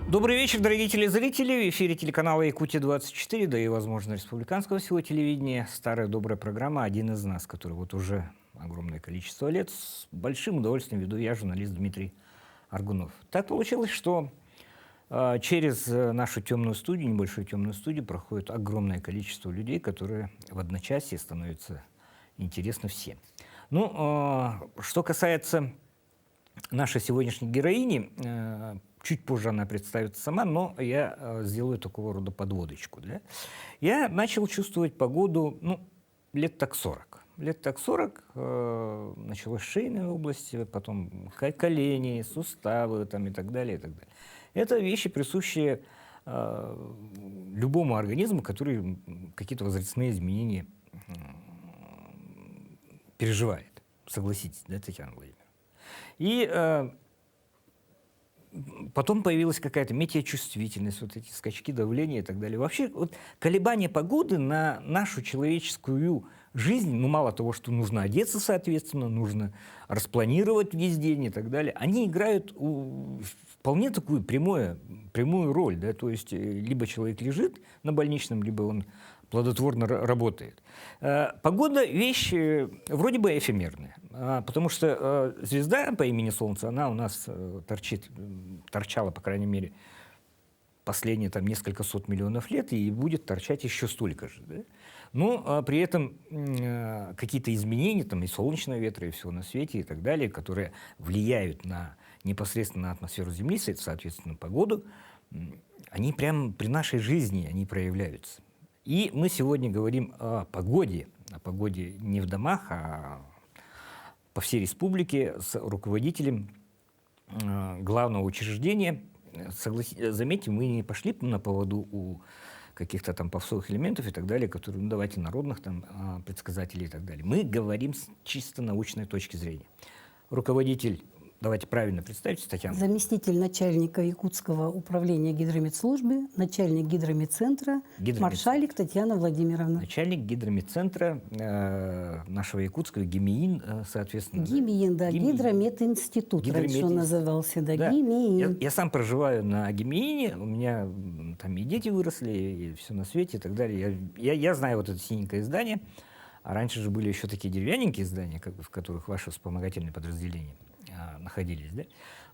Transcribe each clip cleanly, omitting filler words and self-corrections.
Добрый вечер, дорогие телезрители. В эфире телеканала «Якутия-24», да и, возможно, республиканского всего телевидения. Старая добрая программа «Один из нас», которую вот уже огромное количество лет с большим удовольствием веду я, журналист Дмитрий Аргунов. Так получилось, что через нашу темную студию, небольшую темную студию, проходит огромное количество людей, которые в одночасье становятся интересны всем. Ну, что касается нашей сегодняшней героини, чуть позже она представится сама, но я сделаю такого рода подводочку. Да? Я начал чувствовать погоду, лет так 40. Лет так 40 началось шейной области, потом колени, суставы там, и так далее, и так далее. Это вещи, присущие любому организму, который какие-то возрастные изменения переживает. Согласитесь, да, Татьяна Владимировна? И потом появилась какая-то метеочувствительность, вот эти скачки давления и так далее. Вообще, вот, колебания погоды на нашу человеческую жизнь, мало того, что нужно одеться соответственно, нужно распланировать весь день и так далее, они играют вполне такую прямую роль. Да? То есть, либо человек лежит на больничном, либо он плодотворно работает. Погода – вещь вроде бы эфемерная, потому что звезда по имени Солнце, она у нас торчала, по крайней мере, последние там, несколько сот миллионов лет и будет торчать еще столько же. Да? Но при этом какие-то изменения, там, и солнечного ветра, и всего на свете, и так далее, которые влияют непосредственно на атмосферу Земли, соответственно, погоду, они прямо при нашей жизни они проявляются. И мы сегодня говорим о погоде не в домах, а по всей республике с руководителем главного учреждения. Заметьте, мы не пошли на поводу у каких-то там попсовых элементов и так далее, которые, давайте, народных там предсказателей и так далее. Мы говорим с чисто научной точки зрения. Руководитель, давайте правильно представьте, Татьяна. Заместитель начальника Якутского управления гидрометслужбы, начальник гидрометцентра, Маршалик Татьяна Владимировна. Начальник гидрометцентра нашего якутского ГИМИИН, соответственно. ГИМИИН, да, Гидрометинститут раньше он назывался, да, ГИМИИН. Я сам проживаю на ГИМИИНе, у меня там и дети выросли, и все на свете и так далее. Я знаю вот это синенькое здание, а раньше же были еще такие деревянненькие здания, в которых ваши вспомогательные подразделения находились. Да?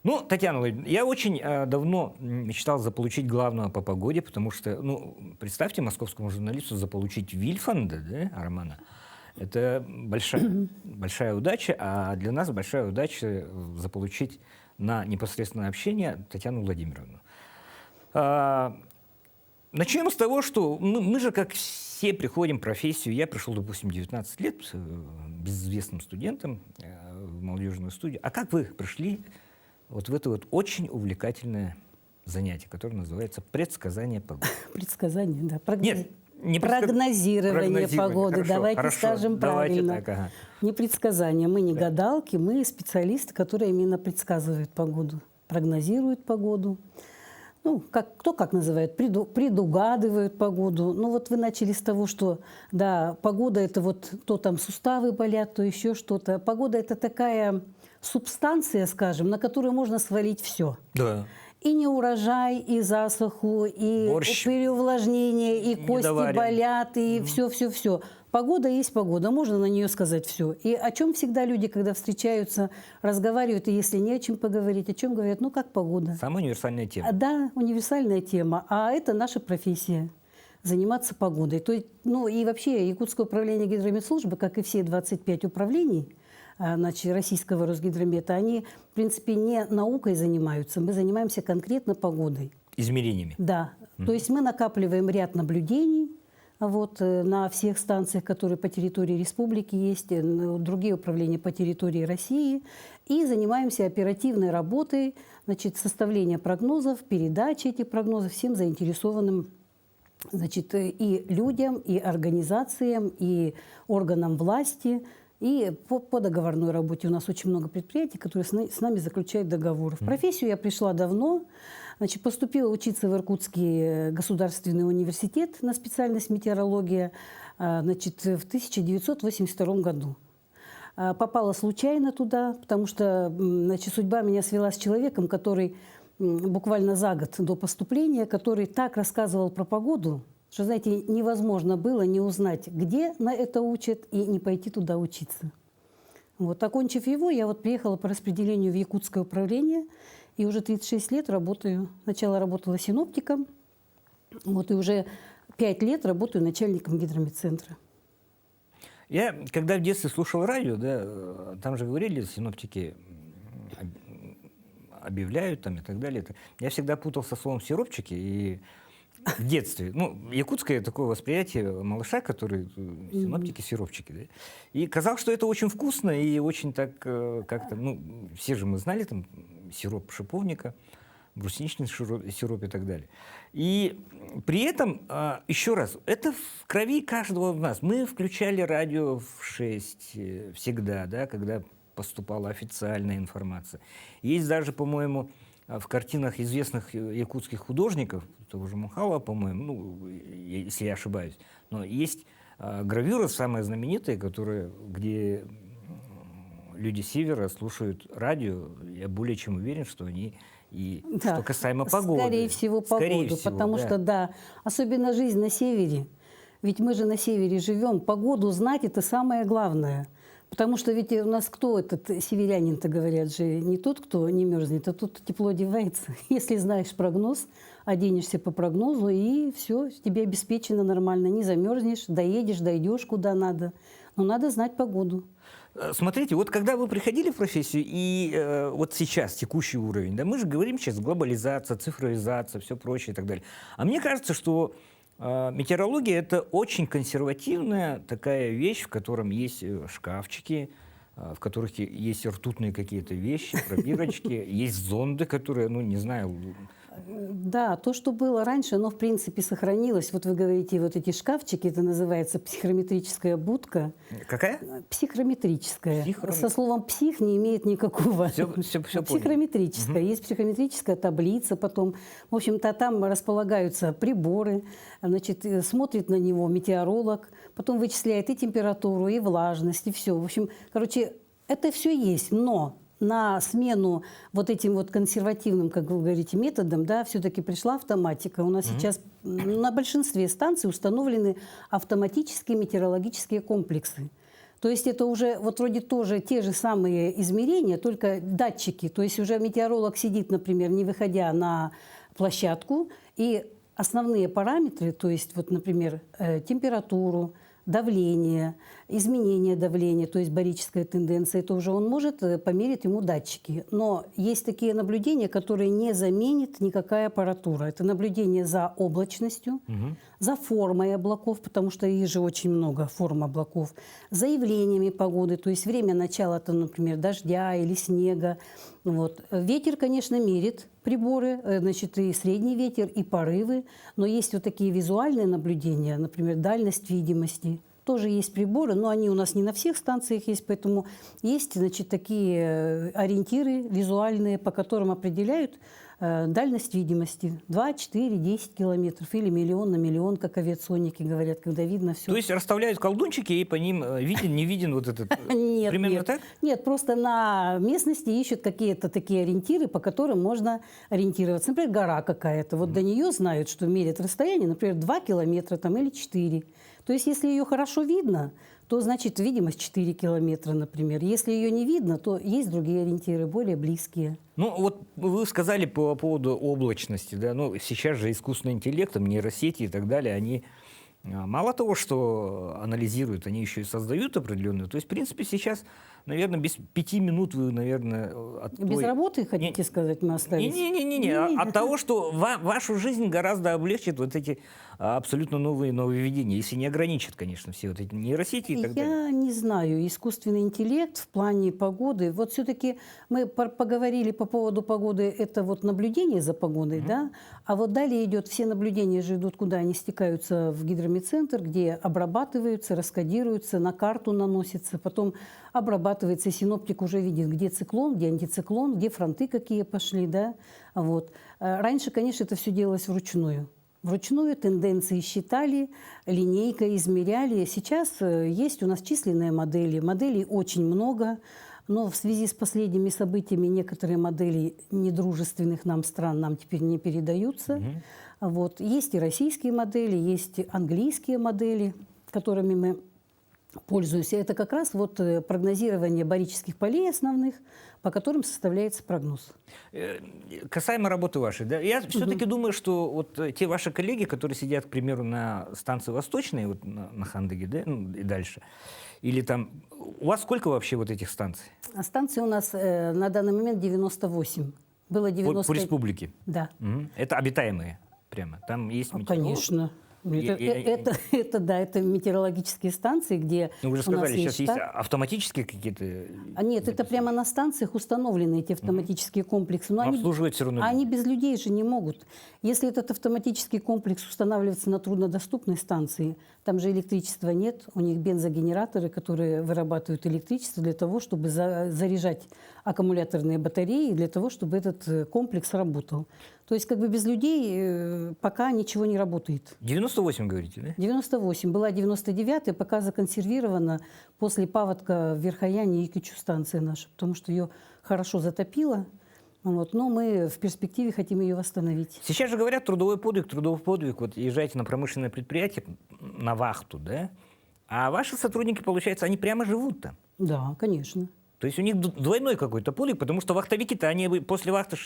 Ну, Татьяна Владимировна, я очень давно мечтал заполучить главного по погоде, потому что, представьте московскому журналисту заполучить Вильфанда, да, романа. Это большая удача, а для нас большая удача заполучить на непосредственное общение Татьяну Владимировну. Начнем с того, что мы же, как все, приходим в профессию. Я пришел, допустим, 19 лет безызвестным студентом в молодежную студию. А как вы пришли вот в это вот очень увлекательное занятие, которое называется предсказание погоды? Предсказание, да. Нет, не прогнозирование погоды. Давайте скажем правильно. Так, ага. Не предсказание. Мы не гадалки, мы специалисты, которые именно предсказывают погоду, прогнозируют погоду. Кто как называет, предугадывают погоду. Вот вы начали с того, что, да, погода – это вот то там суставы болят, то еще что-то. Погода – это такая субстанция, скажем, на которую можно свалить все. Да. И неурожай, и засуху, и переувлажнение, и кости болят, и все-все-все. Погода есть погода, можно на нее сказать все. И о чем всегда люди, когда встречаются, разговаривают, и если не о чем поговорить, о чем говорят, как погода. Самая универсальная тема. Да, универсальная тема. А это наша профессия – заниматься погодой. То есть, и вообще Якутское управление гидрометслужбы, как и все 25 управлений, российского Росгидромета, они, в принципе, не наукой занимаются, мы занимаемся конкретно погодой. Измерениями? Да. То есть мы накапливаем ряд наблюдений на всех станциях, которые по территории республики есть, другие управления по территории России, и занимаемся оперативной работой, составления прогнозов, передачи этих прогнозов всем заинтересованным и людям, и организациям, и органам власти. И по договорной работе у нас очень много предприятий, которые с нами заключают договоры. В профессию я пришла давно. Поступила учиться в Иркутский государственный университет на специальность метеорология. значит, в 1982 году. Попала случайно туда, потому что, значит, судьба меня свела с человеком, который буквально за год до поступления, который так рассказывал про погоду, что, знаете, невозможно было не узнать, где на это учат, и не пойти туда учиться. Вот, окончив его, я вот приехала по распределению в Якутское управление, и уже 36 лет работаю. Сначала работала синоптиком, вот, и уже 5 лет работаю начальником гидрометцентра. Я, когда в детстве слушал радио, да, там же говорили, синоптики объявляют там и так далее. Я всегда путал со словом «сиропчики» и в детстве. Ну, якутское такое восприятие малыша, который синоптики-сиропчики. Да? И казалось, что это очень вкусно и очень так как-то, ну, все же мы знали там сироп шиповника, брусничный сироп и так далее. И при этом, еще раз, это в крови каждого из нас. Мы включали радио в 6 всегда, да, когда поступала официальная информация. Есть даже, по-моему, в картинах известных якутских художников, того же Мухала, по-моему, ну, если я ошибаюсь, но есть гравюра, самая знаменитая, где люди севера слушают радио. Я более чем уверен, что они... И да, что касаемо погоды. Скорее всего, погоду, потому что, да, особенно жизнь на севере, ведь мы же на севере живем, погоду знать – это самое главное. Потому что ведь у нас кто этот северянин-то, говорят же, не тот, кто не мерзнет, а тот, кто тепло одевается. Если знаешь прогноз, оденешься по прогнозу, и все, тебе обеспечено нормально, не замерзнешь, доедешь, дойдешь куда надо. Но надо знать погоду. Смотрите, вот когда вы приходили в профессию, и вот сейчас текущий уровень, да, мы же говорим сейчас глобализация, цифровизация, все прочее и так далее. А мне кажется, что метеорология – это очень консервативная такая вещь, в котором есть шкафчики, в которых есть ртутные какие-то вещи, пробирочки, есть зонды, которые, ну, не знаю... Да, то, что было раньше, оно, в принципе, сохранилось. Вот вы говорите, вот эти шкафчики, это называется психрометрическая будка. Какая? Психрометрическая. Со словом «псих» не имеет никакого. Все Психрометрическая. Есть психрометрическая таблица потом. В общем-то, там располагаются приборы. Значит, смотрит на него метеоролог. Потом вычисляет и температуру, и влажность, и все. В общем, короче, это все есть. Но на смену вот этим вот консервативным, как вы говорите, методам, да, все-таки пришла автоматика. У нас сейчас на большинстве станций установлены автоматические метеорологические комплексы. То есть это уже вот вроде тоже те же самые измерения, только датчики. То есть уже метеоролог сидит, например, не выходя на площадку, и основные параметры, то есть вот, например, температуру, давление, изменение давления, то есть барическая тенденция, это уже он может померить ему датчики. Но есть такие наблюдения, которые не заменит никакая аппаратура. Это наблюдение за облачностью, за формой облаков, потому что их же очень много форм облаков, за явлениями погоды, то есть время начала, там, например, дождя или снега. Вот. Ветер, конечно, мерит приборы, значит, и средний ветер, и порывы, но есть вот такие визуальные наблюдения, например, дальность видимости. Тоже есть приборы, но они у нас не на всех станциях есть, поэтому есть, значит, такие ориентиры визуальные, по которым определяют дальность видимости. 2, 4, 10 километров или миллион на миллион, как авиационники говорят, когда видно все. То есть расставляют колдунчики, и по ним виден, не виден вот этот... Нет, примерно нет. так? Нет, просто на местности ищут какие-то такие ориентиры, по которым можно ориентироваться. Например, гора какая-то. Вот до нее знают, что мерят расстояние, например, 2 километра там, или 4. То есть если ее хорошо видно, то значит видимость 4 километра, например. Если ее не видно, то есть другие ориентиры, более близкие. Ну, вот вы сказали по поводу облачности, да, ну, сейчас же искусственный интеллект, нейросети и так далее, они мало того, что анализируют, они еще и создают определенную. То есть, в принципе, сейчас, наверное, без 5 минут вы, наверное... Без работы, хотите сказать, мы остались? Не-не-не, от того, что вашу жизнь гораздо облегчит вот эти абсолютно новые нововведения, если не ограничат, конечно, все вот эти нейросети и так далее. Я не знаю, искусственный интеллект в плане погоды. Вот все-таки мы поговорили по поводу погоды, это вот наблюдение за погодой, да? А вот далее идет, все наблюдения же идут куда? Они стекаются в гидрометцентр, где обрабатываются, раскодируются, на карту наносятся, потом обрабатывается, и синоптик уже видит, где циклон, где антициклон, где фронты какие пошли, да? Вот. Раньше, конечно, это все делалось вручную. Вручную тенденции считали, линейкой измеряли. Сейчас есть у нас численные модели. Моделей очень много, но в связи с последними событиями некоторые модели недружественных нам стран нам теперь не передаются. Вот. Есть и российские модели, есть и английские модели, которыми мы пользуемся. Это как раз вот прогнозирование барических полей основных, по которым составляется прогноз. Касаемо работы вашей, да, я все-таки думаю, что вот те ваши коллеги, которые сидят, к примеру, на станции Восточной, вот на Хандыге, да, ну, и дальше, или там, у вас сколько вообще вот этих станций? А станций у нас на данный момент 98. Было 90... По республике? Да. Это обитаемые прямо? Там есть метеоролог? Конечно. Это метеорологические станции, где Ну, вы же у нас сказали, сейчас есть штат. автоматические какие-то... Нет, это прямо на станциях установлены эти автоматические комплексы. Но Но обслуживать все равно... они без людей же не могут. Если этот автоматический комплекс устанавливается на труднодоступной станции, там же электричества нет, у них бензогенераторы, которые вырабатывают электричество для того, чтобы заряжать аккумуляторные батареи, для того, чтобы этот комплекс работал. То есть как бы без людей пока ничего не работает. 98, говорите, да? 98. Была 99-я, пока законсервирована после паводка в Верхояне и Якичу станция наша, потому что ее хорошо затопило. Вот, но мы в перспективе хотим ее восстановить. Сейчас же говорят трудовой подвиг. Вот езжайте на промышленное предприятие, на вахту, да? А ваши сотрудники, получается, они прямо живут там. Да, конечно. То есть у них двойной какой-то подвиг, потому что вахтовики-то, они после вахты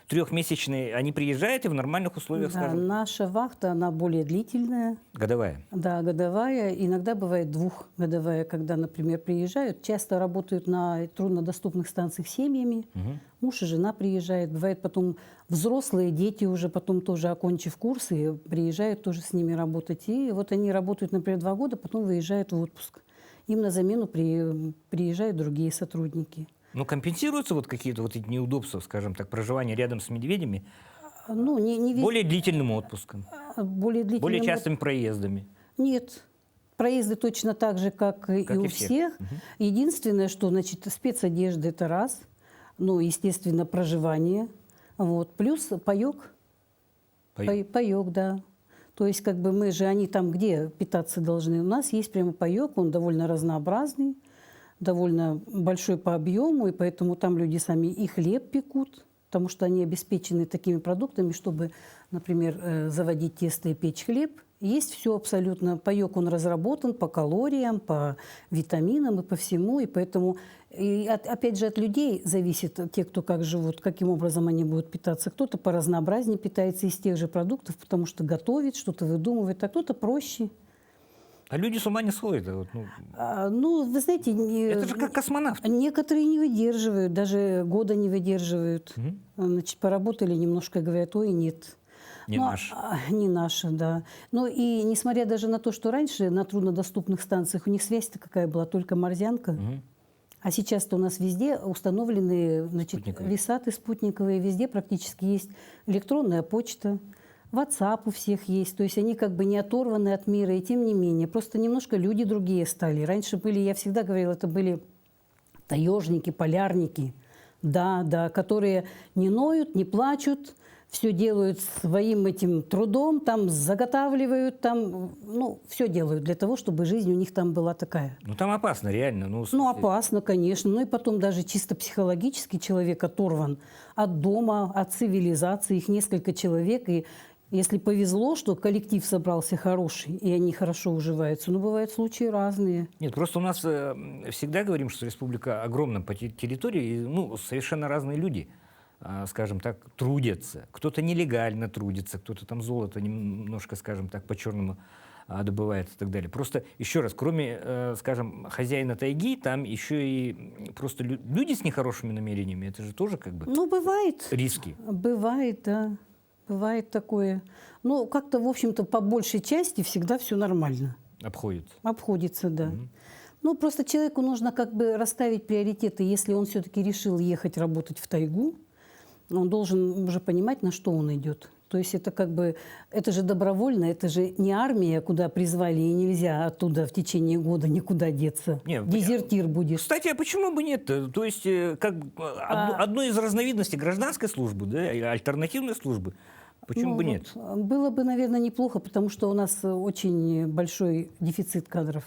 3-месячной, они приезжают и в нормальных условиях, Да, скажем. наша вахта, она более длительная. Годовая. Да, годовая. Иногда бывает двухгодовая, когда, например, приезжают. Часто работают на труднодоступных станциях семьями. Муж и жена приезжают. Бывает потом взрослые дети уже, потом тоже окончив курсы, приезжают тоже с ними работать. И вот они работают, например, 2 года, потом выезжают в отпуск. Им на замену приезжают другие сотрудники. Но компенсируются вот какие-то вот эти неудобства, скажем так, проживания рядом с медведями Ну, не везде. более длительным отпуском, более частыми проездами? Нет. Проезды точно так же, как и у всех. Единственное, что, значит, спецодежда – это раз. Ну, естественно, проживание. Вот. Плюс паёк. Паёк, да. То есть, как бы мы же, они там где питаться должны? У нас есть прямо паёк, он довольно разнообразный, довольно большой по объему, и поэтому там люди сами и хлеб пекут, потому что они обеспечены такими продуктами, чтобы, например, заводить тесто и печь хлеб. Есть все абсолютно. Паёк, он разработан по калориям, по витаминам и по всему. И поэтому, опять же, от людей зависит, те, кто как живут, каким образом они будут питаться. Кто-то по разнообразнее питается из тех же продуктов, потому что готовит, что-то выдумывает, а кто-то проще. А люди с ума не сходят. Вот, ну, вы знаете... Это же как космонавт. Некоторые не выдерживают, даже года не выдерживают. Значит, поработали немножко, говорят, ой, нет. Не наш. Не наши, да. Ну и несмотря даже на то, что раньше на труднодоступных станциях у них связь-то какая была, только морзянка. А сейчас-то у нас везде установлены, значит, висаты спутниковые, везде практически есть электронная почта. WhatsApp у всех есть, то есть они как бы не оторваны от мира, и тем не менее, просто немножко люди другие стали. Раньше были, я всегда говорила, это были таежники, полярники, да, которые не ноют, не плачут, все делают своим этим трудом, там заготавливают, там, ну, все делают для того, чтобы жизнь у них там была такая. Ну, там опасно, реально. Ну, опасно, конечно. Ну, и потом даже чисто психологически человек оторван от дома, от цивилизации, их несколько человек, и если повезло, что коллектив собрался хороший, и они хорошо уживаются, но бывают случаи разные. Нет, просто у нас всегда говорим, что республика огромна по территории, и, ну, совершенно разные люди, скажем так, трудятся. Кто-то нелегально трудится, кто-то там золото немножко, скажем так, по-черному добывает и так далее. Просто, еще раз, кроме, скажем, хозяина тайги, там еще и просто люди с нехорошими намерениями, это же тоже как бы ну, бывает. Риски. Бывает, да. Бывает такое. Но как-то, в общем-то, по большей части всегда все нормально. Обходится, да. Ну, просто человеку нужно как бы расставить приоритеты. Если он все-таки решил ехать работать в тайгу, он должен уже понимать, на что он идет. То есть это как бы, это же добровольно, это же не армия, куда призвали, и нельзя оттуда в течение года никуда деться. Нет, дезертир будешь. Кстати, а почему бы нет? То есть как одной из разновидностей гражданской службы, да, альтернативной службы, Почему Ну, бы нет? вот, было бы, наверное, неплохо, потому что у нас очень большой дефицит кадров.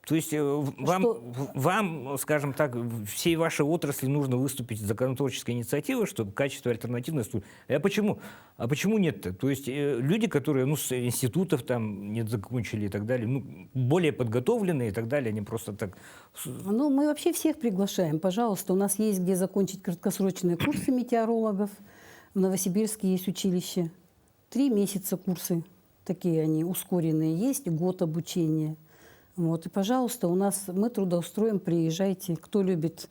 То есть вам, скажем так, всей вашей отрасли нужно выступить с законотворческой инициативой, чтобы качество альтернативной службы. А почему нет-то? То есть люди, которые с институтов там не закончили и так далее, более подготовленные и так далее, они просто так... Ну, мы вообще всех приглашаем. Пожалуйста, у нас есть где закончить краткосрочные курсы метеорологов. В Новосибирске есть училище. 3 месяца курсы, такие они ускоренные есть, год обучения. Вот. И, пожалуйста, у нас мы трудоустроим, приезжайте. Кто любит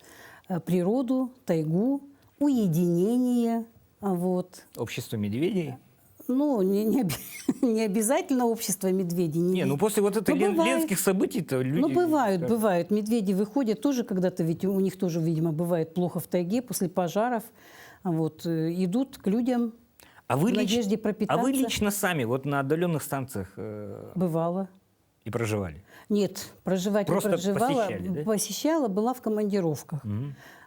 природу, тайгу, уединение. Вот. Общество медведей? Ну, не обязательно общество медведей. После вот этой ленских событий-то люди... Ну, бывают. Медведи выходят тоже когда-то, ведь у них тоже, видимо, бывает плохо в тайге после пожаров. Вот, идут к людям в надежде пропитаться. А вы лично сами вот на отдаленных станциях... Бывало. И проживали? Нет, проживать Просто не проживала. посещали, да? Посещала, была в командировках.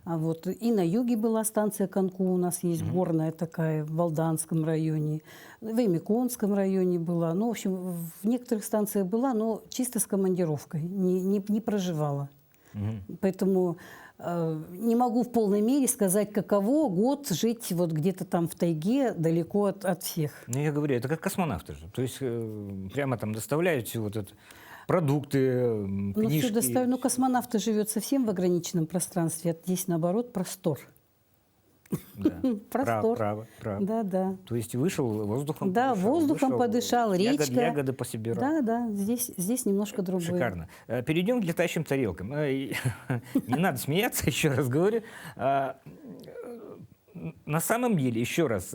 Вот. И на юге была станция Канку, у нас есть горная такая, в Валданском районе. В Эмиконском районе была. Ну, в общем, в некоторых станциях была, но чисто с командировкой, не проживала. Поэтому не могу в полной мере сказать, каково год жить вот где-то там в тайге, далеко от всех. Ну, я говорю, это как космонавты же. То есть прямо там доставляют все вот это, продукты, книжки. Ну, космонавт живет совсем в ограниченном пространстве, а здесь, наоборот, простор. Да. Простор. Право. Да. То есть вышел, воздухом Да, подышал, воздухом подышал, речка. Ягоды пособирал. Да, здесь немножко другое. Шикарно. Перейдем к летающим тарелкам. Не надо смеяться, еще раз говорю. На самом деле, еще раз,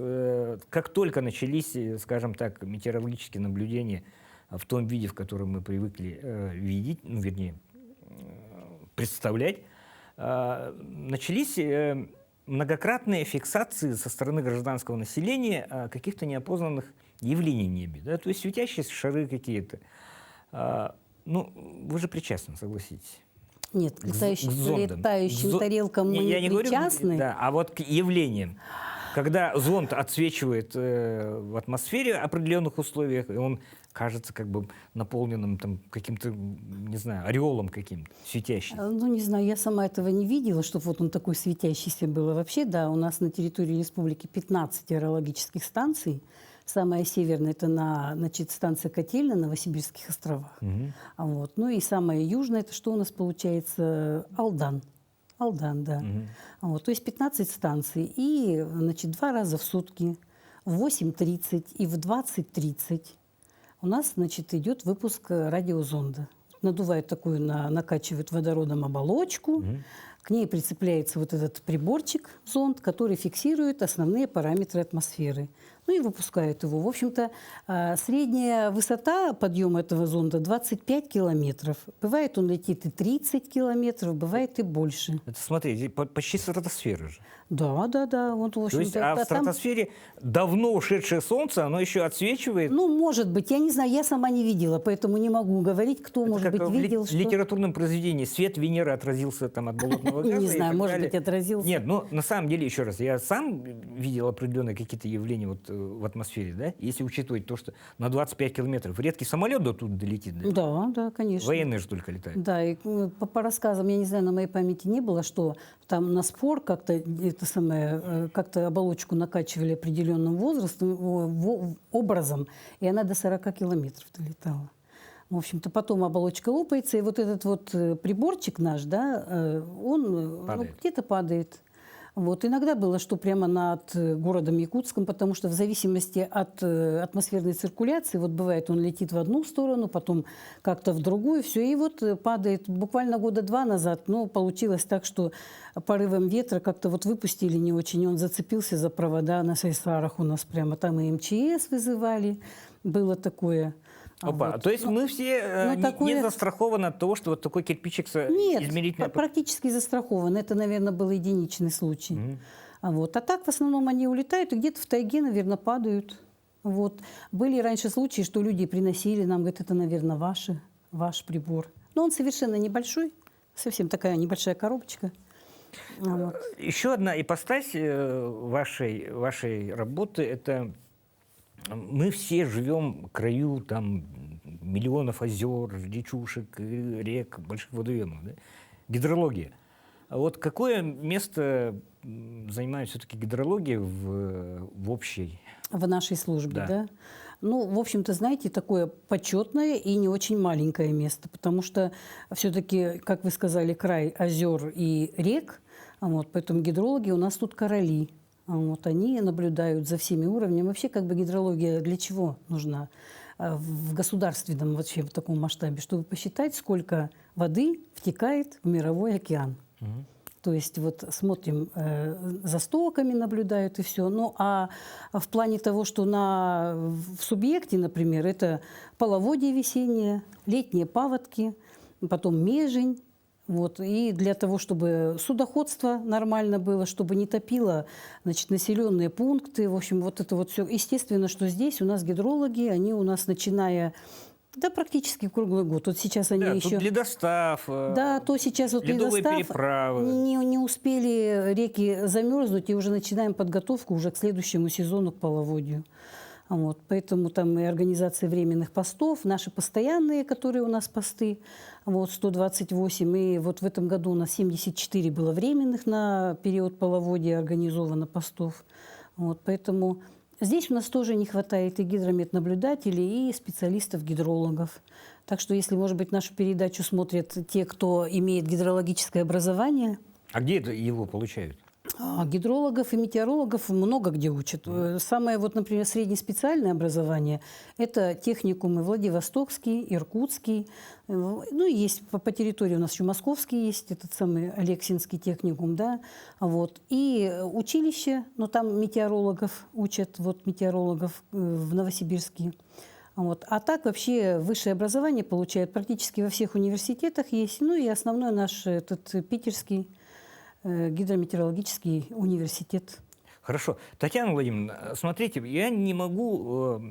как только начались, скажем так, метеорологические наблюдения в том виде, в котором мы привыкли видеть, представлять, начались многократные фиксации со стороны гражданского населения каких-то неопознанных явлений в небе. Да? То есть светящиеся шары какие-то. Вы же причастны, согласитесь. Нет, к летающим тарелкам мы я не причастны. Говорю, да, а вот к явлениям. Когда зонд отсвечивает в атмосфере в определенных условиях, и он кажется как бы наполненным там каким-то, не знаю, ореолом каким-то светящим. Ну, не знаю, я сама этого не видела, чтобы вот он такой светящийся был. Вообще, да, у нас на территории республики 15 аэрологических станций. Самая северная – это станция Котельная на Новосибирских островах. Вот. Ну и самая южная – это что у нас получается? Алдан. Алдан, да. Вот. То есть 15 станций. И, 2 раза в сутки в 8:30 и в 20:30 у нас, идет выпуск радиозонда. Надувают такую, накачивают водородом оболочку, к ней прицепляется вот этот приборчик, зонд, который фиксирует основные параметры атмосферы. Ну и выпускают его. В общем-то, средняя высота подъема этого зонда 25 километров. Бывает, он летит и 30 километров, бывает и больше. Это, смотрите, почти стратосфера же. Да. Вот, в общем-то, То есть, в стратосфере давно ушедшее солнце, оно еще отсвечивает. Ну, может быть. Я не знаю, я сама не видела, поэтому не могу говорить, кто, это может как быть, видел. В литературном произведении свет Венеры отразился там от болотного газа. Не знаю, может быть, отразился. Нет, на самом деле, еще раз, я сам видел определенные какие-то явления вот в атмосфере, да? Если учитывать то, что на 25 километров редкий самолет до туда долетит. Да, конечно. Военные же только летают. Да, и по рассказам, я не знаю, на моей памяти не было, что там на спор как-то как-то оболочку накачивали определенным образом, и она до 40 километров долетала. В общем-то, потом оболочка лопается, и вот этот вот приборчик наш, да, он где-то падает. Вот. Иногда было, что прямо над городом Якутском, потому что в зависимости от атмосферной циркуляции, вот бывает, он летит в одну сторону, потом как-то в другую, все, и вот падает. Буквально 2 года назад, получилось так, что порывом ветра как-то вот выпустили не очень, и он зацепился за провода на Сайсарах у нас прямо, там и МЧС вызывали, было такое. Опа, то есть мы все не застрахованы от того, что вот такой кирпичик измерительный... Нет, практически застрахован. Это, наверное, был единичный случай. А так, в основном, они улетают и где-то в тайге, наверное, падают. Вот. Были раньше случаи, что люди приносили нам, говорят, это, наверное, ваш прибор. Но он совершенно небольшой, совсем такая небольшая коробочка. Еще одна ипостась вашей работы – это мы все живем в краю там миллионов озер, речушек, рек, больших водоемов. Да? Гидрология. А вот какое место занимает все-таки гидрология в общей? В нашей службе, Да. да? Ну, в общем-то, знаете, такое почетное и не очень маленькое место, потому что все-таки, как вы сказали, край озер и рек, вот, поэтому гидрологи у нас тут короли. Вот, они наблюдают за всеми уровнями. Вообще, как бы гидрология для чего нужна в государственном вообще в таком масштабе? Чтобы посчитать, сколько воды втекает в мировой океан. То есть вот смотрим, за стоками наблюдают и все. Ну а в плане того, что в субъекте, например, это половодье весеннее, летние паводки, потом межень. Вот. И для того, чтобы судоходство нормально было, чтобы не топило, значит, населенные пункты, в общем, вот это вот все. Естественно, что здесь у нас гидрологи, они у нас, начиная, да, практически круглый год. Вот сейчас они Да, еще... тут ледостав, Да, то сейчас вот ледовые ледостав, переправы. не успели реки замерзнуть, и уже начинаем подготовку уже к следующему сезону, к половодью. Вот, поэтому там и организация временных постов, наши постоянные, которые у нас посты, вот 128, и вот в этом году у нас 74 было временных на период половодья организовано постов. Вот, поэтому здесь у нас тоже не хватает и гидрометнаблюдателей, и специалистов-гидрологов. Так что, если, может быть, нашу передачу смотрят те, кто имеет гидрологическое образование, А где это его получают? гидрологов и метеорологов много где учат. Самое, вот, например, среднеспециальное образование – это техникумы Владивостокский, Иркутский. Ну, и есть по территории у нас еще Московский есть, этот самый Алексинский техникум, да. Вот. И училище, но там метеорологов учат, вот метеорологов в Новосибирске. Вот. А так вообще высшее образование получают практически во всех университетах есть. Ну и основной наш этот питерский гидрометеорологический университет. Хорошо. Татьяна Владимировна, смотрите, я не могу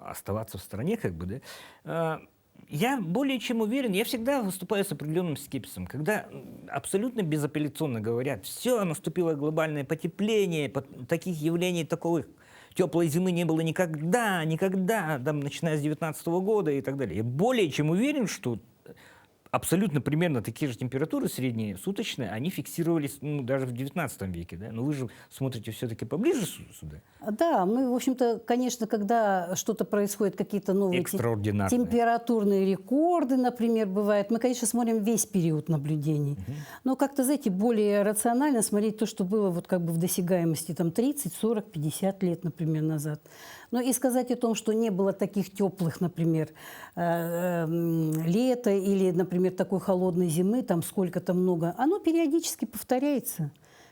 оставаться в стороне, как бы, да. Я более чем уверен, я всегда выступаю с определенным скепсисом, когда абсолютно безапелляционно говорят, все, наступило глобальное потепление, таких явлений, такой теплой зимы не было никогда, там, начиная с 2019 года и так далее. Я более чем уверен, что абсолютно примерно такие же температуры средние, суточные, они фиксировались даже в XIX веке. Да? Но вы же смотрите все-таки поближе сюда. Да, мы, в общем-то, конечно, когда что-то происходит, какие-то новые температурные рекорды, например, бывают, мы, конечно, смотрим весь период наблюдений. Но как-то, знаете, более рационально смотреть то, что было вот как бы в досягаемости там 30, 40, 50 лет, например, назад. Но и сказать о том, что не было таких теплых, например, лета или, например, такой холодной зимы, там сколько-то много, оно периодически повторяется.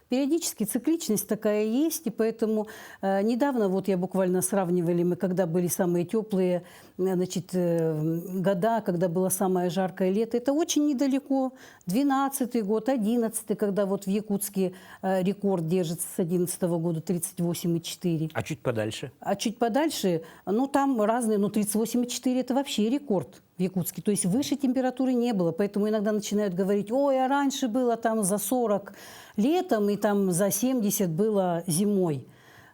Периодически цикличность такая есть, и поэтому недавно, вот я буквально сравнивали, мы когда были самые теплые, значит, года, когда было самое жаркое лето, это очень недалеко, 12-й год, 11-й, когда вот в Якутске рекорд держится с 11-го года 38,4. А чуть подальше? А чуть подальше, ну там разные, но 38,4 это вообще рекорд в Якутске. То есть выше температуры не было, поэтому иногда начинают говорить, ой, а раньше было там за 40 летом и там за 70 было зимой.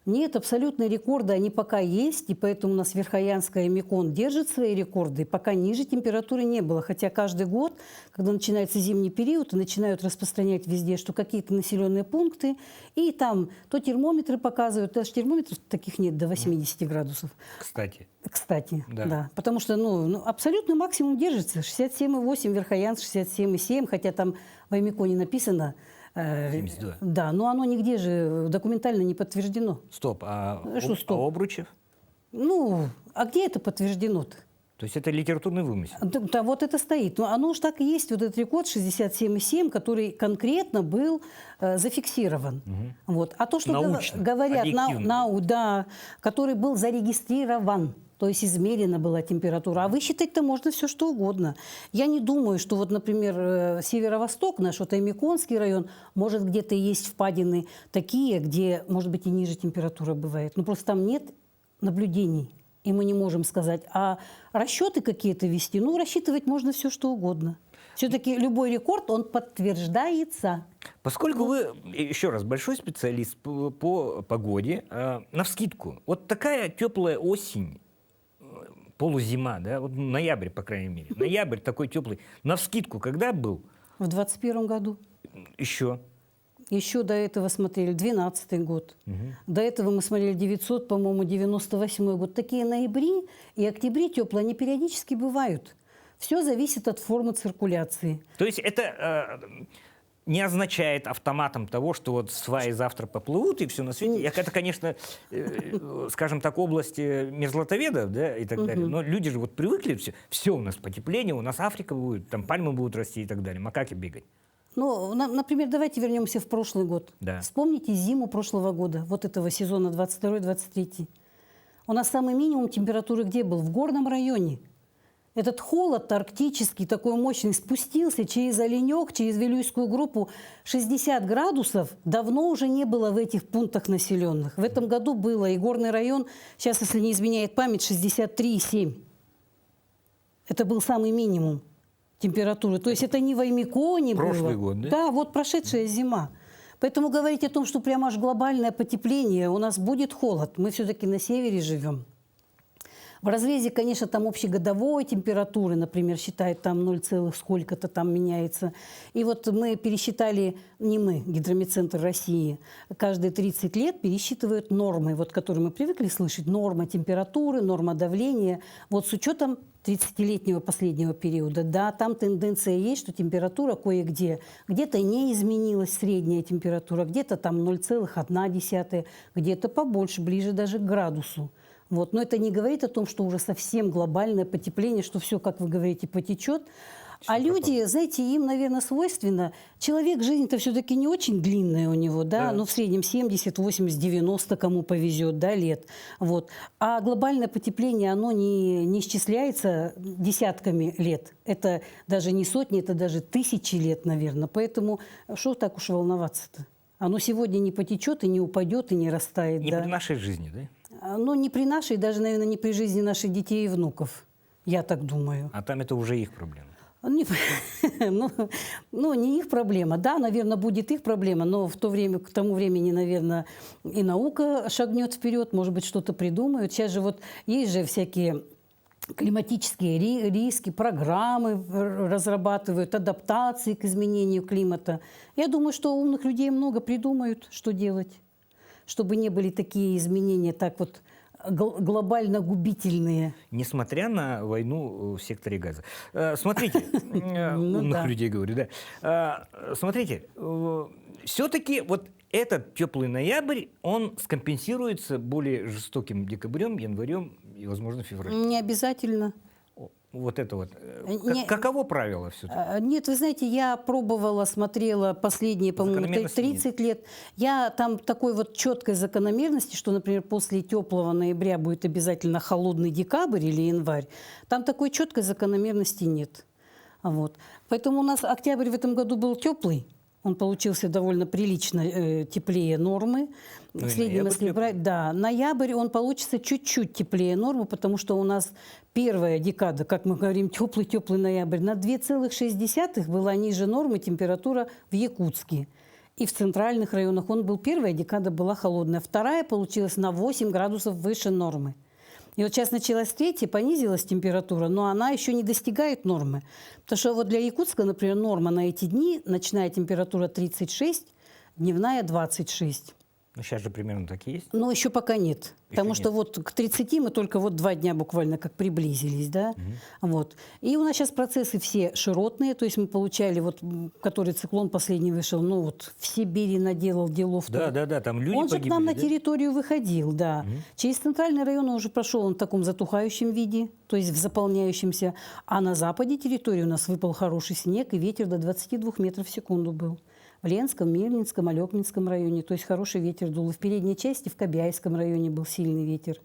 Нет, абсолютные рекорды, они пока есть, и поэтому у нас Верхоянская и Мекон держат свои рекорды, и пока ниже температуры не было. Хотя каждый год, когда начинается зимний период, и начинают распространять везде, что какие-то населенные пункты, и там то термометры показывают, даже термометров таких нет до 80 градусов. Кстати, да. Потому что абсолютный максимум держится. 67,8, Верхоянск 67,7, хотя там в Аймеконе написано 72. Да, но оно нигде же документально не подтверждено. Стоп, Что стоп? А Обручев? Ну, а где это подтверждено-то? То есть это литературный вымысел? Да, вот это стоит. Но оно уж так и есть, вот этот рекорд 67,7, который конкретно был зафиксирован. Вот. А то, что научно, говорят, объективно. который был зарегистрирован, то есть измерена была температура. А высчитать-то можно все что угодно. Я не думаю, что вот, например, северо-восток наш, вот Аймеконский район, может где-то есть впадины такие, где, может быть, и ниже температура бывает. Но просто там нет наблюдений и мы не можем сказать. А расчеты какие-то вести, ну, рассчитывать можно все, что угодно. Все-таки любой рекорд, он подтверждается. Поскольку вы, еще раз, большой специалист по погоде, навскидку, вот такая теплая осень, полузима, да, вот ноябрь, по крайней мере, ноябрь такой теплый, навскидку когда был? В 2021 году. Еще. Еще до этого смотрели 12-й год. До этого мы смотрели 900, по-моему, 98-й год. Такие ноябри и октябри теплые, они периодически бывают. Все зависит от формы циркуляции. То есть это не означает автоматом того, что вот сваи завтра поплывут и все на свете. Это, конечно, скажем так, область мерзлотоведов, да, и так далее. Но люди же вот привыкли, все у нас потепление, у нас Африка будет, там пальмы будут расти и так далее, макаки бегать. Ну, например, давайте вернемся в прошлый год. Да. Вспомните зиму прошлого года, вот этого сезона 22-23. У нас самый минимум температуры где был? В горном районе. Этот холод арктический, такой мощный, спустился через Оленек, через Вилюйскую группу. 60 градусов давно уже не было в этих пунктах населенных. В этом году было и горный район, сейчас, если не изменяет память, 63,7. Это был самый минимум температуры. То есть это не в Аймеконе было. Прошлый год, да? Да, вот прошедшая зима. Поэтому говорить о том, что прямо аж глобальное потепление, у нас будет холод. Мы все-таки на севере живем. В разрезе, конечно, там общегодовой температуры, например, считают там 0, сколько-то там меняется. И вот мы пересчитали, не мы, Гидрометцентр России, каждые 30 лет пересчитывают нормы, вот, которые мы привыкли слышать, норма температуры, норма давления. Вот с учетом 30-летнего последнего периода, да, там тенденция есть, что температура кое-где, где-то не изменилась средняя температура, где-то там 0,1, где-то побольше, ближе даже к градусу. Вот. Но это не говорит о том, что уже совсем глобальное потепление, что все, как вы говорите, потечет. А люди, знаете, им, наверное, свойственно. Человек, жизнь-то все-таки не очень длинная у него, да, ну, в среднем 70, 80, 90, кому повезет, да, лет. Вот. А глобальное потепление, оно не исчисляется десятками лет. Это даже не сотни, это даже тысячи лет, наверное. Поэтому что так уж волноваться-то? Оно сегодня не потечет и не упадет, и не растает. Не да? при нашей жизни, да? Ну, не при нашей, даже, наверное, не при жизни наших детей и внуков. Я так думаю. А там это уже их проблема. Ну, не их проблема. Да, наверное, будет их проблема, но в то время, к тому времени, наверное, и наука шагнет вперед, может быть, что-то придумают. Сейчас же вот есть же всякие климатические риски, программы разрабатывают, адаптации к изменению климата. Я думаю, что умных людей много придумают, что делать, чтобы не были такие изменения так вот глобально губительные. Несмотря на войну в секторе Газа. Смотрите, умных людей говорю, да. Смотрите, все-таки вот этот теплый ноябрь, он скомпенсируется более жестоким декабрем, январем и, возможно, февралем. Не обязательно. Вот это вот. Каково правило все-таки? Нет, вы знаете, я пробовала, смотрела последние, по-моему, 30 лет. Я там такой вот четкой закономерности, что, например, после теплого ноября будет обязательно холодный декабрь или январь. Там такой четкой закономерности нет. Вот. Поэтому у нас октябрь в этом году был теплый. Он получился довольно прилично теплее нормы. Ну, в среднем, если брать, да, ноябрь он получится чуть-чуть теплее нормы, потому что у нас первая декада, как мы говорим, теплый-теплый ноябрь, на 2,6 была ниже нормы температура в Якутске. И в центральных районах первая декада была холодная. Вторая получилась на 8 градусов выше нормы. И вот сейчас началась третья, понизилась температура, но она еще не достигает нормы. Потому что вот для Якутска, например, норма на эти дни, ночная температура 36, дневная 26. Ну, сейчас же примерно так и есть. Но еще пока нет. Потому нет. что вот к 30 мы только вот 2 дня буквально как приблизились, да. Вот. И у нас сейчас процессы все широтные, то есть мы получали, вот, который циклон последний вышел, ну вот в Сибири наделал делов. Да, там люди Он же погибли, к нам да? на территорию выходил, да. Через центральный район он уже прошел он в таком затухающем виде, то есть в заполняющемся. А на западе территории у нас выпал хороший снег, и ветер до 22 метров в секунду был. В Ленском, Мирнинском, Алепнинском районе. То есть хороший ветер дул. И в передней части, в Кобяйском районе был сильный ветер.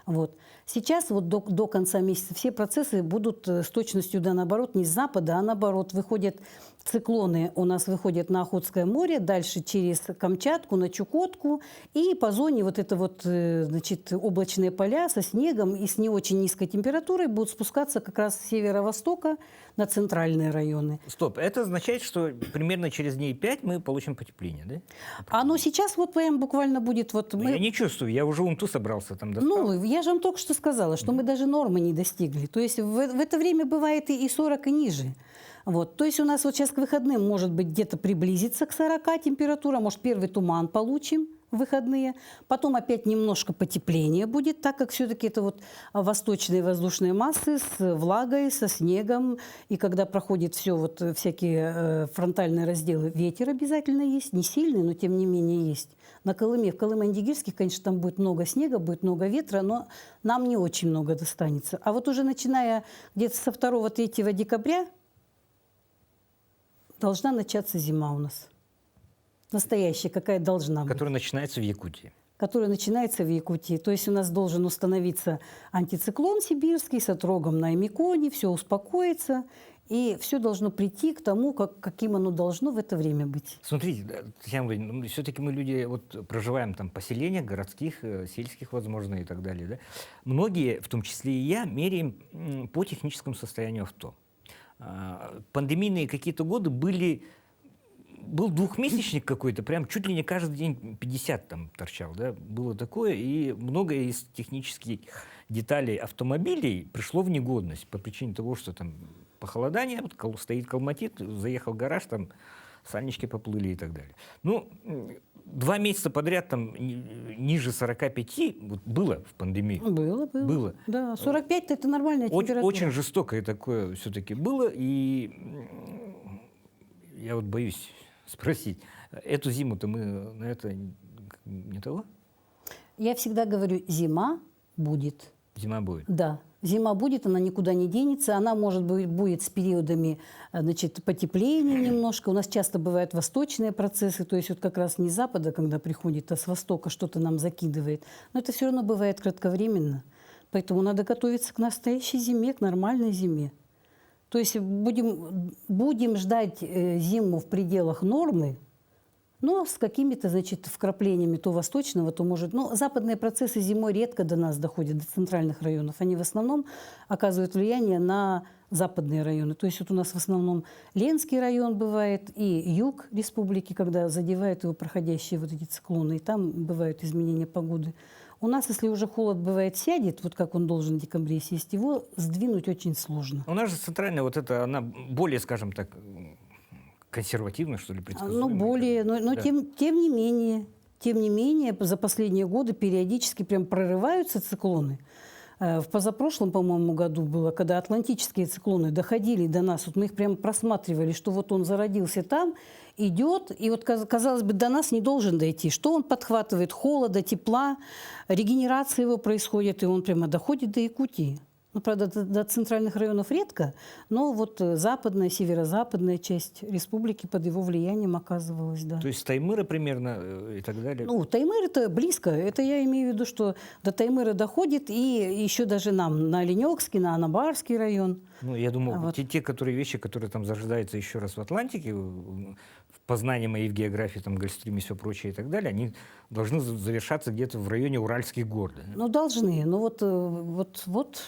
Вот. Сейчас вот до конца месяца все процессы будут с точностью да наоборот, не с запада, а наоборот. Выходят циклоны, у нас выходят на Охотское море, дальше через Камчатку, на Чукотку, и по зоне вот это вот, значит, облачные поля со снегом и с не очень низкой температурой будут спускаться как раз с северо-востока на центральные районы. Стоп, это означает, что примерно через дней 5 мы получим потепление, да? Оно сейчас вот прям буквально будет вот... Я не чувствую, я уже вон ту собрался там достал. Ну, я же вам только что сказала, что мы даже нормы не достигли. То есть в это время бывает и 40, и ниже. Вот. То есть у нас вот сейчас к выходным может быть где-то приблизиться к 40 температура, может первый туман получим в выходные, потом опять немножко потепление будет, так как все-таки это вот восточные воздушные массы с влагой, со снегом, и когда проходит все вот всякие фронтальные разделы, ветер обязательно есть, не сильный, но тем не менее есть. На Колыме, в Колымо-Индигирске, конечно, там будет много снега, будет много ветра, но нам не очень много достанется. А вот уже начиная где-то со 2-3 декабря должна начаться зима у нас. Настоящая, какая должна быть. Которая начинается в Якутии. Которая начинается в Якутии. То есть у нас должен установиться антициклон сибирский с отрогом на Эмиконе, все успокоится, и все должно прийти к тому, каким оно должно в это время быть. Смотрите, Татьяна Владимировна, все-таки мы люди вот проживаем там в поселениях, городских, сельских, возможно, и так далее. Да? Многие, в том числе и я, меряем по техническому состоянию авто. Пандемийные какие-то годы был двухмесячник какой-то, прям чуть ли не каждый день 50 там торчал, да, было такое, и многое из технических деталей автомобилей пришло в негодность по причине того, что там похолодание, вот стоит калматит, заехал в гараж, там сальнички поплыли и так далее. Ну, 2 месяца подряд там ниже 45 вот было в пандемии. Было. Да, 45 это нормальная температура. Очень жестокое такое все-таки было, и я вот боюсь спросить, эту зиму-то мы на это не того? Я всегда говорю, зима будет. Зима будет. Да, зима будет, она никуда не денется. Она, может быть, будет с периодами, значит, потепления немножко. У нас часто бывают восточные процессы, то есть вот как раз не с запада, когда приходит, а с востока что-то нам закидывает. Но это все равно бывает кратковременно. Поэтому надо готовиться к настоящей зиме, к нормальной зиме. То есть будем ждать зиму в пределах нормы, но с какими-то, значит, вкраплениями то восточного, то может... Но западные процессы зимой редко до нас доходят, до центральных районов. Они в основном оказывают влияние на западные районы. То есть вот у нас в основном Ленский район бывает и юг республики, когда задевают его проходящие вот эти циклоны, и там бывают изменения погоды. У нас, если уже холод бывает сядет, вот как он должен в декабре сесть, его сдвинуть очень сложно. У нас же центральная вот эта, она более, скажем так, консервативная, что ли, предсказуемая. Ну, более, но да. тем не менее, за последние годы периодически прям прорываются циклоны. В позапрошлом, по-моему, году было, когда атлантические циклоны доходили до нас, вот мы их прямо просматривали, что вот он зародился там, идет, и вот, казалось бы, до нас не должен дойти. Что он подхватывает? Холода, тепла, регенерация его происходит, и он прямо доходит до Якутии. Ну, правда, до центральных районов редко, но вот западная, северо-западная часть республики под его влиянием оказывалась, да. То есть Таймыра примерно и так далее? Ну, Таймыр это близко. Это я имею в виду, что до Таймыра доходит, и еще даже нам на Оленёкский, на Анабарский район. Ну, я думаю, вот. те вещи, которые там зарождаются еще раз в Атлантике, в познании моей в географии, там, Гольфстриме и все прочее и так далее, они должны завершаться где-то в районе Уральских гор. Да? Ну, должны. Но вот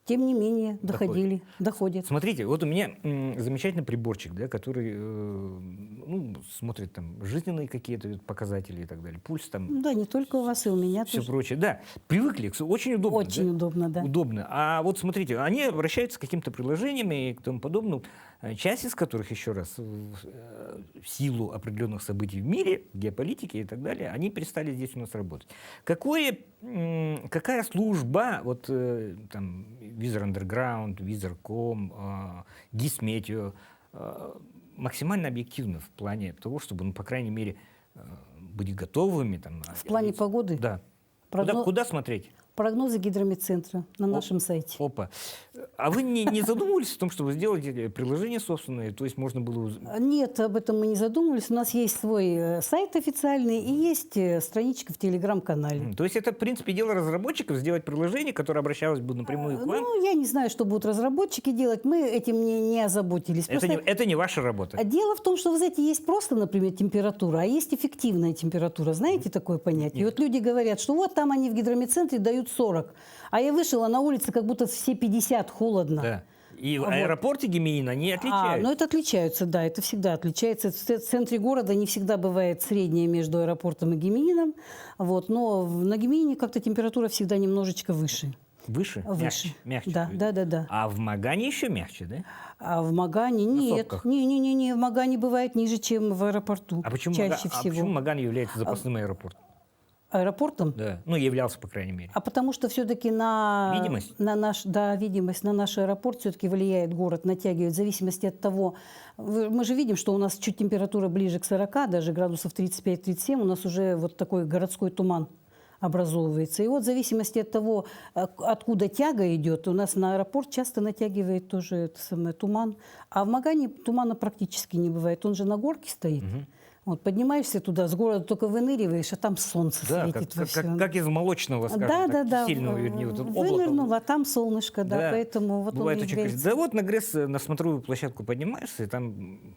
тем не менее, доходят. Смотрите, вот у меня замечательный приборчик, да, который смотрит там жизненные какие-то показатели и так далее, пульс там. Да, не только у вас, и у меня все тоже. прочее. Да, привыкли, очень удобно. Очень удобно, да. Удобно. А вот смотрите, они обращаются к каким-то приложениями и к тому подобному, часть из которых, еще раз, в силу определенных событий в мире, геополитики и так далее, они перестали здесь у нас работать. Какая служба, вот там, Визор Underground, Визор.ком, Гисметео, максимально объективно в плане того, чтобы, по крайней мере, быть готовыми? Там, в плане погоды? Да. Прогноз... Куда смотреть? Прогнозы гидрометцентра на нашем сайте. Опа. А вы не задумывались о том, чтобы сделать приложение собственное? То есть можно было... Нет, об этом мы не задумывались. У нас есть свой сайт официальный и есть страничка в Телеграм-канале. То есть это, в принципе, дело разработчиков сделать приложение, которое обращалось бы напрямую к вам? Ну, я не знаю, что будут разработчики делать. Мы этим не озаботились. Это не ваша работа. Дело в том, что, вы знаете, есть просто, например, температура, а есть эффективная температура. Знаете такое понятие? И вот люди говорят, что вот там они в гидрометцентре дают 40, а я вышла на улице, как будто все 50, холодно. Да. И в аэропорте Гемеина они отличаются. Ну это отличаются, да, это всегда отличается. В центре города не всегда бывает средняя между аэропортом и Геменином, вот, но на Геменине как-то температура всегда немножечко выше. Выше? Выше. Мягче. Да, будет. да. А в Магане еще мягче, да? А в Магане нет. сопках? Не, в Магане бывает ниже, чем в аэропорту. А почему, чаще а всего. почему Маган является запасным аэропортом? Аэропортом? Да. Ну, являлся, по крайней мере. А потому что все-таки на... Видимость? Видимость на наш аэропорт все-таки влияет город, натягивает, в зависимости от того... Мы же видим, что у нас чуть температура ближе к 40, даже градусов 35-37, у нас уже вот такой городской туман образовывается. И вот в зависимости от того, откуда тяга идет, у нас на аэропорт часто натягивает тоже это самое, туман. А в Магане тумана практически не бывает. Он же на горке стоит. Вот, поднимаешься туда, с города только выныриваешь, а там солнце Да, светит во всем. как из молочного, скажем так, кисельного, вернее, вот облако. Вынырнула, а там солнышко, да, поэтому вот бывает он и очень греется. красиво. Да вот на ГРЭС, на смотровую площадку поднимаешься, и там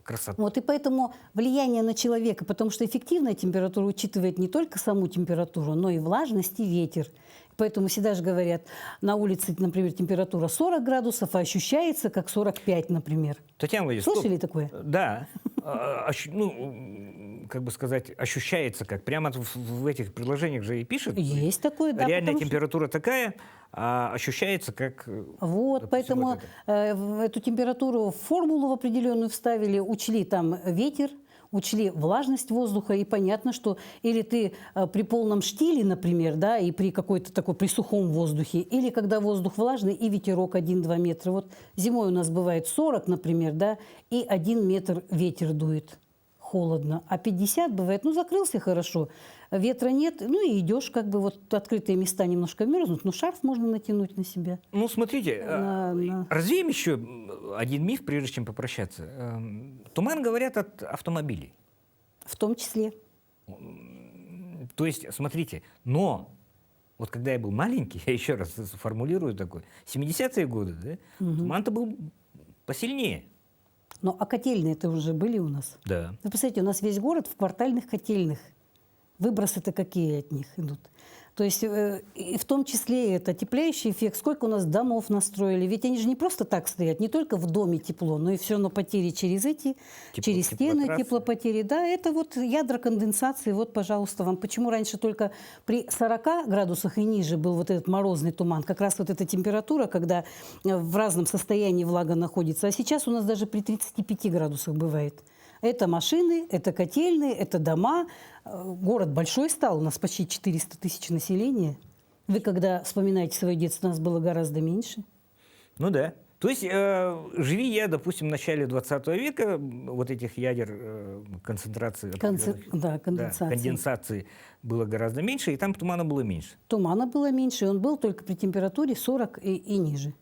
красота. Вот и поэтому влияние на человека, потому что эффективная температура учитывает не только саму температуру, но и влажность, и ветер. Поэтому всегда же говорят, на улице, например, температура 40 градусов, а ощущается как 45, например. Татьяна Владимировна, Слышали такое? Да. Ну, как бы сказать, ощущается как. Прямо в этих предложениях же и пишут. Есть такое, да. Реальная потому что- температура такая, а ощущается как... Вот, допустим, поэтому вот это. в эту температуру в формулу в определенную вставили, учли там ветер, учли влажность воздуха, и понятно, что или ты при полном штиле, например, да, и при какой-то такой, при сухом воздухе, или когда воздух влажный и ветерок 1-2 метра. Вот зимой у нас бывает 40, например, да, и 1 метр ветер дует. Холодно. А 50 бывает, ну, закрылся хорошо, ветра нет, ну, и идешь, как бы, вот открытые места немножко мерзнут, но шарф можно натянуть на себя. Ну, смотрите, На- развеем еще один миф, прежде чем попрощаться. Туман, говорят, от автомобилей. В том числе. То есть, смотрите, но вот когда я был маленький, я еще раз сформулирую такой, 70-е годы, да, туман-то был посильнее. Но а котельные-то уже были у нас. Да. Вы представляете, у нас весь город в квартальных котельных. Выбросы-то какие от них идут. То есть и в том числе это отепляющий эффект. Сколько у нас домов настроили. Ведь они же не просто так стоят. Не только в доме тепло, но и все равно потери через через стены, теплотрассы. теплопотери. Да, это вот ядра конденсации. Вот, пожалуйста, вам. Почему раньше только при 40 градусах и ниже был вот этот морозный туман? Как раз вот эта температура, когда в разном состоянии влага находится. А сейчас у нас даже при 35 градусах бывает. Это машины, это котельные, это дома. Город большой стал, у нас почти 400 тысяч населения. Вы когда вспоминаете свое детство, у нас было гораздо меньше. Ну да. То есть, живи я, допустим, в начале 20 века, вот этих ядер концентрации, Конденсации. конденсации было гораздо меньше, и там тумана было меньше. Тумана было меньше, и он был только при температуре 40 и ниже.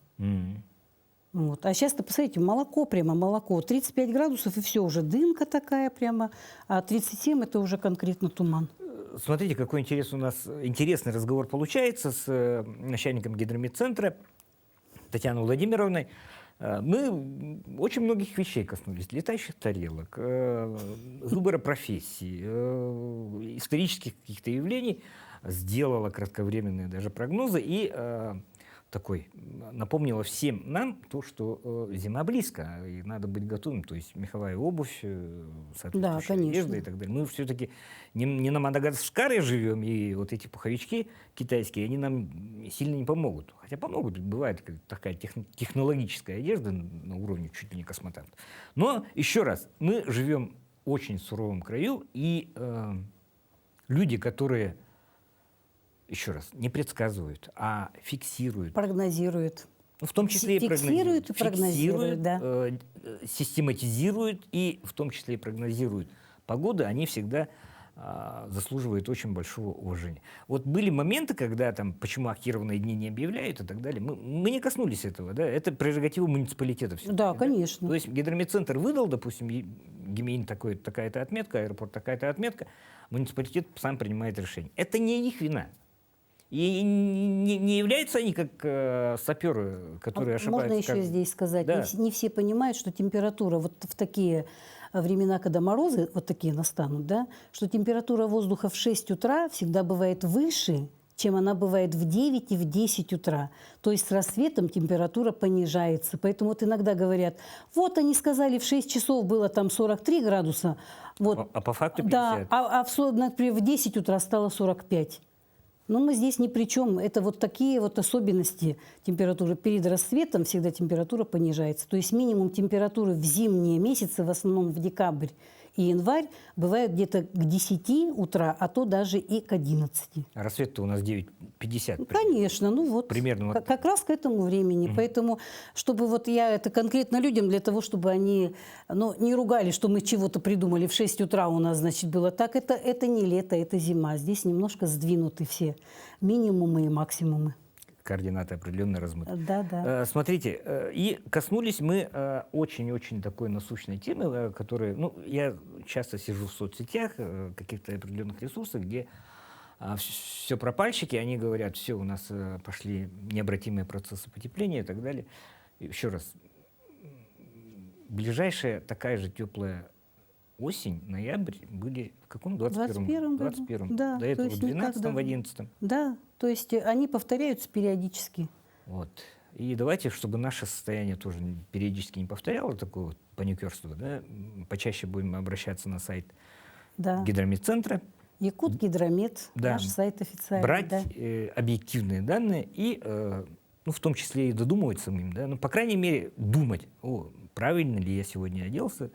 Вот. А сейчас-то, посмотрите, молоко прямо, молоко. 35 градусов, и все, уже дымка такая прямо. А 37 – это уже конкретно туман. Смотрите, какой у нас интересный разговор получается с начальником гидрометцентра Татьяной Владимировной. Мы очень многих вещей коснулись. Летающих тарелок, выбора профессий, исторических каких-то явлений. Сделала кратковременные даже прогнозы и напомнила всем нам то, что зима близко, и надо быть готовым. То есть меховая обувь, соответствующая одежда и так далее. Мы все-таки не на Мадагаскаре живем, и вот эти пуховички китайские, они нам сильно не помогут. Хотя помогут, бывает такая технологическая одежда на уровне чуть ли не космонавтов. Но еще раз, мы живем в очень суровом краю, и люди, которые... Еще раз, не предсказывают, а фиксируют. Прогнозируют. В том числе и Фиксируют и прогнозируют, да. Систематизируют и в том числе и прогнозируют погоду. Они всегда заслуживает очень большого уважения. Вот были моменты, когда там, почему актированные дни не объявляют и так далее, мы не коснулись этого, да, это прерогатива муниципалитета все-таки. Да, конечно. То есть гидрометцентр выдал, допустим, ГИМИН такая-то отметка, аэропорт такая-то отметка, муниципалитет сам принимает решение. Это не их вина. И не являются они как саперы, которые ошибаются. Можно еще здесь сказать, Да. не все понимают, что температура вот в такие времена, когда морозы вот такие настанут, да, что температура воздуха в 6 утра всегда бывает выше, чем она бывает в 9 и в 10 утра. То есть с рассветом температура понижается. Поэтому вот иногда говорят, вот они сказали, в 6 часов было там 43 градуса. Вот, А по факту 50. Да, например, в 10 утра стало 45. Но мы здесь ни при чем. Это вот такие вот особенности температуры. Перед рассветом всегда температура понижается. То есть минимум температуры в зимние месяцы, в основном в декабрь и январь, бывает где-то к 10 утра, а то даже и к 11. А рассвет-то у нас 9:50. Конечно, ну вот, Примерно вот. как раз к этому времени. Поэтому, чтобы вот я это конкретно людям, для того, чтобы они не ругали, что мы чего-то придумали, в 6 утра у нас, значит, было так, это не лето, это зима. Здесь немножко сдвинуты все минимумы и максимумы. Координаты определенно размыты. Да. Смотрите, и коснулись мы очень-очень такой насущной темы, которая, я часто сижу в соцсетях, каких-то определенных ресурсах, где все пропальщики, они говорят, все, у нас пошли необратимые процессы потепления и так далее. Еще раз, ближайшая такая же теплая осень, ноябрь были в каком? 21-м? 21-м. Да, До этого то в есть 12-м, в 11-м. Да, то есть они повторяются периодически. Вот. И давайте, чтобы наше состояние тоже периодически не повторяло такое вот паникерство, да, почаще будем обращаться на сайт Гидрометцентра. Якутгидромет, Да. наш сайт официальный. Брать объективные данные и, в том числе и додумывать самим, да, по крайней мере, думать, правильно ли я сегодня оделся,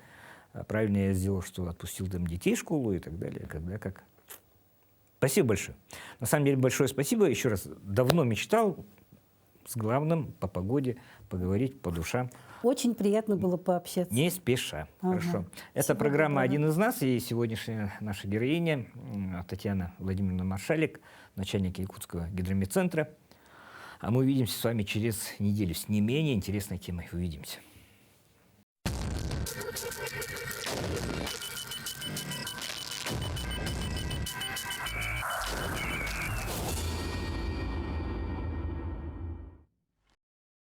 правильно я сделал, что отпустил там детей в школу и так далее, когда как. Спасибо большое. На самом деле, большое спасибо. Еще раз, давно мечтал с главным по погоде поговорить по душам. Очень приятно было пообщаться. Не спеша. Хорошо. Это Всего программа доброго. «Один из нас», и сегодняшняя наша героиня Татьяна Владимировна Маршалик, начальник Якутского гидрометцентра. А мы увидимся с вами через неделю с не менее интересной темой. Увидимся.